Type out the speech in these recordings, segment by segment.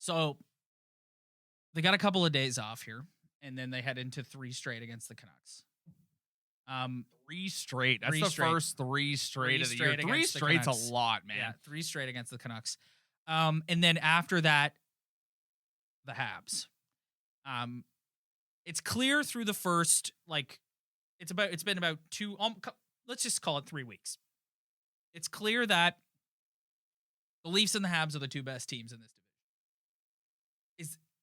So they got a couple of days off here, and then they head into 3 straight against the Canucks. 3 straight. That's Three the straight. first 3 straight of the year. 3 against the straight's a Canucks. lot, man. Yeah, 3 straight against the Canucks. And then after that, the Habs. It's clear through the first, it's been about 2, let's just call it 3 weeks. It's clear that the Leafs and the Habs are the 2 best teams in this division.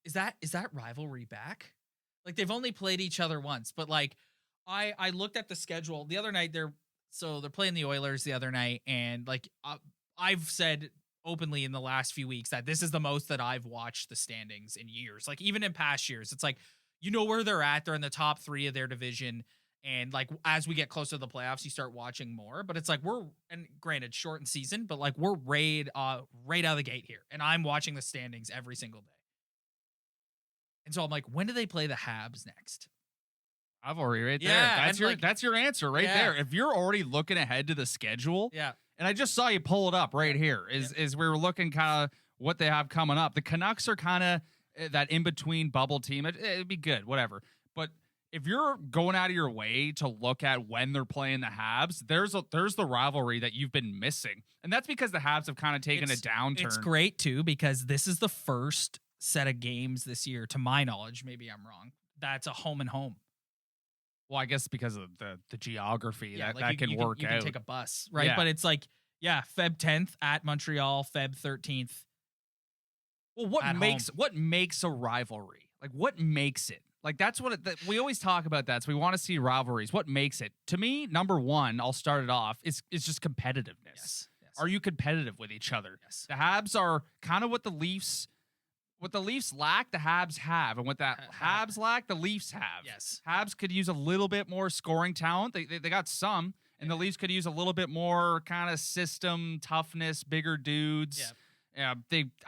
Is that rivalry back? Like, they've only played each other once, but I looked at the schedule the other night. They're playing the Oilers the other night, and I've said openly in the last few weeks that this is the most that I've watched the standings in years. Like, even in past years, it's where they're at. They're in the top 3 of their division. And as we get closer to the playoffs, you start watching more, but it's and granted, shortened season, but we're right out of the gate here. And I'm watching the standings every single day. And so I'm when do they play the Habs next? Rivalry right there. Yeah, That's your answer right there. If you're already looking ahead to the schedule. Yeah. And I just saw you pull it up right here is we were looking kind of what they have coming up. The Canucks are kind of that in-between bubble team. It'd be good, whatever. But if you're going out of your way to look at when they're playing the Habs, there's the rivalry that you've been missing. And that's because the Habs have kind of taken a downturn. It's great, too, because this is the first set of games this year, to my knowledge, maybe I'm wrong, that's a home and home. Well, I guess because of the geography that can work out. You can take a bus, right? Yeah. But it's Feb 10th at Montreal, Feb 13th. Well, what makes a rivalry? What makes it? That's what we always talk about that. So we want to see rivalries. What makes it? To me, number one, I'll start it off, is just competitiveness. Yes. Are you competitive with each other? Yes. The Habs are kind of what the Leafs lack, the Habs have. And what the Habs lack, the Leafs have. Yes. Habs could use a little bit more scoring talent. They got some. And the Leafs could use a little bit more kind of system, toughness, bigger dudes. Yeah.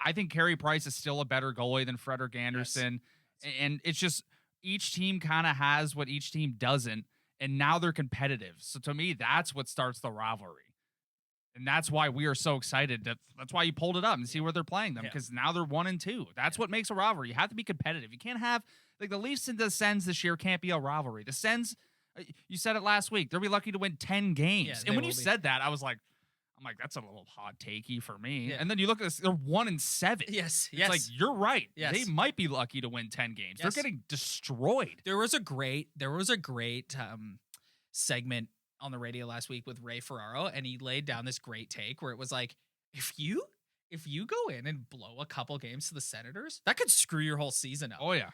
I think Carey Price is still a better goalie than Frederik Andersen. Yes. And it's just each team kind of has what each team doesn't. And now they're competitive. So to me, that's what starts the rivalry. And that's why we are so excited. That's why you pulled it up and see where they're playing them, because now they're 1-2. That's what makes a rivalry. You have to be competitive. You can't have the Leafs and the Sens this year can't be a rivalry. The Sens, you said it last week, they'll be lucky to win 10 games. Yeah, and when you said that, I was I'm that's a little hot takey for me. Yeah. And then you look at this, they're 1-7. Yes. It's you're right. Yes. They might be lucky to win 10 games. Yes. They're getting destroyed. There was a great segment on the radio last week with Ray Ferraro, and he laid down this great take where it was if you go in and blow a couple games to the Senators, that could screw your whole season up. Oh yeah.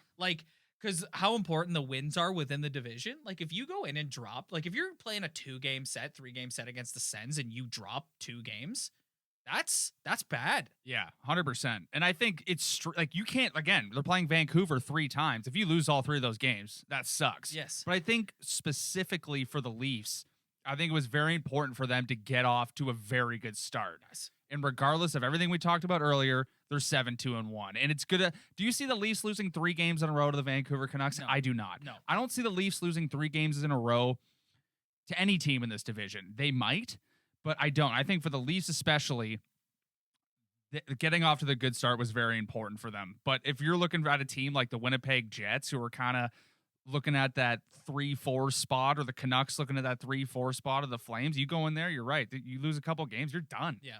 Because how important the wins are within the division. If you go in and drop, if you're playing a 2-game set, 3-game set against the Sens and you drop 2 games, that's bad. Yeah, 100%. And I think it's you can't, again, they're playing Vancouver 3 times. If you lose all 3 of those games, that sucks. Yes. But I think specifically for the Leafs, I think it was very important for them to get off to a very good start. Nice. And regardless of everything we talked about earlier, they're 7-2-1. And it's good. Do you see the Leafs losing 3 games in a row to the Vancouver Canucks? No. I do not. No. I don't see the Leafs losing 3 games in a row to any team in this division. They might, but I don't. I think for the Leafs especially, getting off to the good start was very important for them. But if you're looking at a team like the Winnipeg Jets, who are kind of looking at that 3-4 spot, or the Canucks looking at that 3-4 spot of the Flames, you go in there, you're right. You lose a couple games, you're done. Yeah.